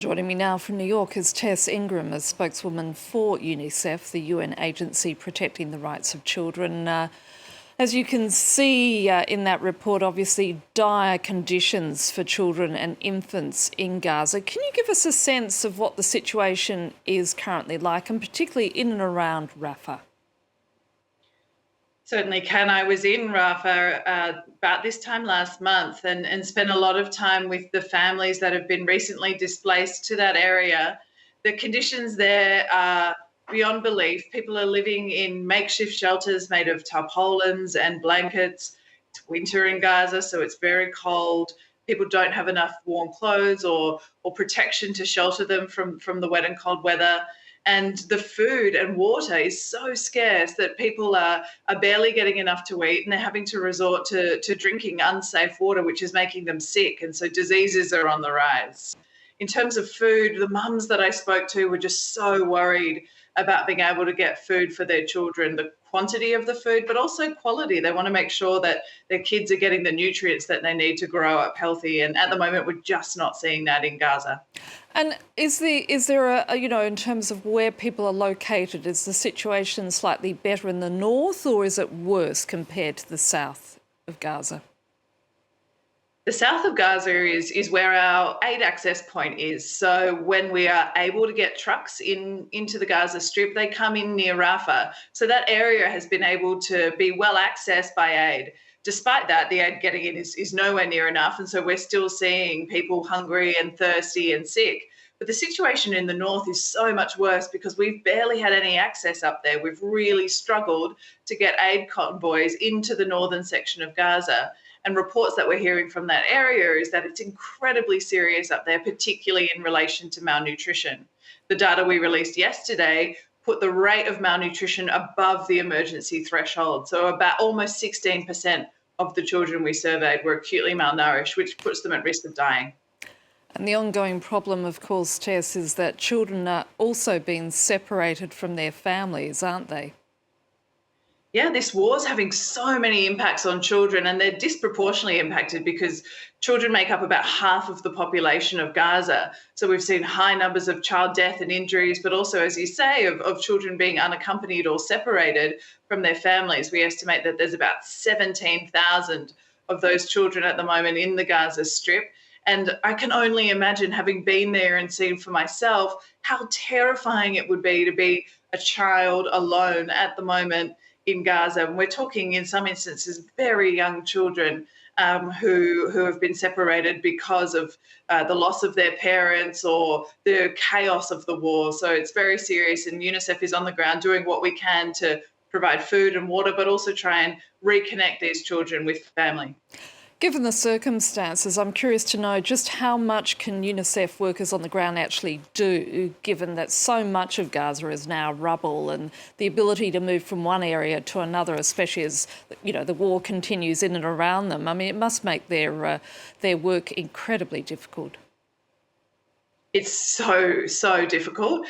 Joining me now from New York is Tess Ingram, a spokeswoman for UNICEF, the UN agency protecting the rights of children. As you can see in that report, obviously dire conditions for children and infants in Gaza. Can you give us a sense of what the situation is currently like, and particularly in and around Rafah? Certainly can. I was in Rafah about this time last month and spent a lot of time with the families that have been recently displaced to that area. The conditions there are beyond belief. People are living in makeshift shelters made of tarpaulins and blankets. It's winter in Gaza, so it's very cold. People don't have enough warm clothes or protection to shelter them from the wet and cold weather. And the food and water is so scarce that people are barely getting enough to eat, and they're having to resort to drinking unsafe water, which is making them sick. And so diseases are on the rise. In terms of food, the mums that I spoke to were just so worried about being able to get food for their children, the quantity of the food, but also quality. They want to make sure that their kids are getting the nutrients that they need to grow up healthy. And at the moment, we're just not seeing that in Gaza. And is there a, in terms of where people are located, is the situation slightly better in the north, or is it worse compared to the south of Gaza? The south of Gaza is where our aid access point is. So when we are able to get trucks into the Gaza Strip, they come in near Rafah. So that area has been able to be well accessed by aid. Despite that, the aid getting in is nowhere near enough. And so we're still seeing people hungry and thirsty and sick. But the situation in the north is so much worse because we've barely had any access up there. We've really struggled to get aid convoys into the northern section of Gaza. And reports that we're hearing from that area is that it's incredibly serious up there, particularly in relation to malnutrition. The data we released yesterday put the rate of malnutrition above the emergency threshold. So about almost 16% of the children we surveyed were acutely malnourished, which puts them at risk of dying. And the ongoing problem, of course, Tess, is that children are also being separated from their families, aren't they? Yeah, this war's having so many impacts on children, and they're disproportionately impacted because children make up about half of the population of Gaza. So we've seen high numbers of child death and injuries, but also, as you say, of children being unaccompanied or separated from their families. We estimate that there's about 17,000 of those children at the moment in the Gaza Strip. And I can only imagine, having been there and seen for myself, how terrifying it would be to be a child alone at the moment in Gaza. And we're talking, in some instances, very young children who have been separated because of the loss of their parents or the chaos of the war. So it's very serious, and UNICEF is on the ground doing what we can to provide food and water, but also try and reconnect these children with family. Given the circumstances, I'm curious to know just how much can UNICEF workers on the ground actually do, given that so much of Gaza is now rubble, and the ability to move from one area to another, especially as the war continues in and around them. I mean, it must make their work incredibly difficult. It's so difficult.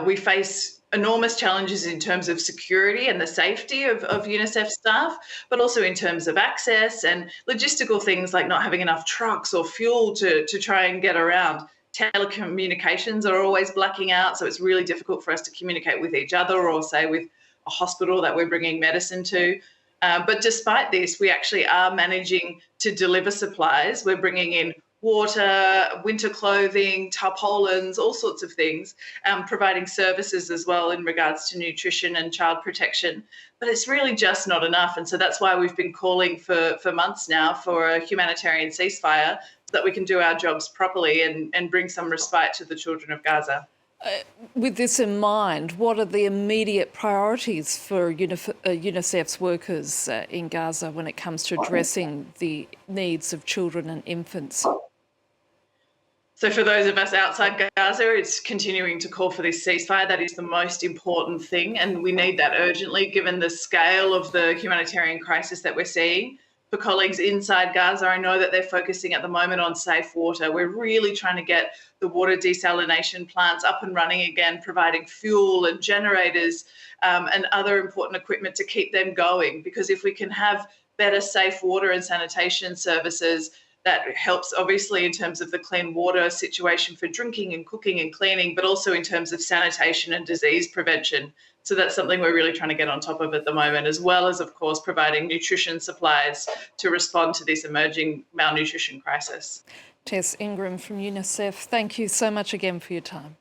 We face enormous challenges in terms of security and the safety of UNICEF staff, but also in terms of access and logistical things like not having enough trucks or fuel to try and get around. Telecommunications are always blacking out, so it's really difficult for us to communicate with each other or, say, with a hospital that we're bringing medicine to. But despite this, we actually are managing to deliver supplies. We're bringing in water, winter clothing, tarpaulins, all sorts of things, providing services as well in regards to nutrition and child protection. But it's really just not enough. And so that's why we've been calling for months now for a humanitarian ceasefire so that we can do our jobs properly and bring some respite to the children of Gaza. With this in mind, what are the immediate priorities for UNICEF's workers in Gaza when it comes to addressing the needs of children and infants? So for those of us outside Gaza, it's continuing to call for this ceasefire. That is the most important thing, and we need that urgently given the scale of the humanitarian crisis that we're seeing. For colleagues inside Gaza, I know that they're focusing at the moment on safe water. We're really trying to get the water desalination plants up and running again, providing fuel and generators and other important equipment to keep them going, because if we can have better safe water and sanitation services, that helps obviously in terms of the clean water situation for drinking and cooking and cleaning, but also in terms of sanitation and disease prevention. So that's something we're really trying to get on top of at the moment, as well as, of course, providing nutrition supplies to respond to this emerging malnutrition crisis. Tess Ingram from UNICEF, thank you so much again for your time.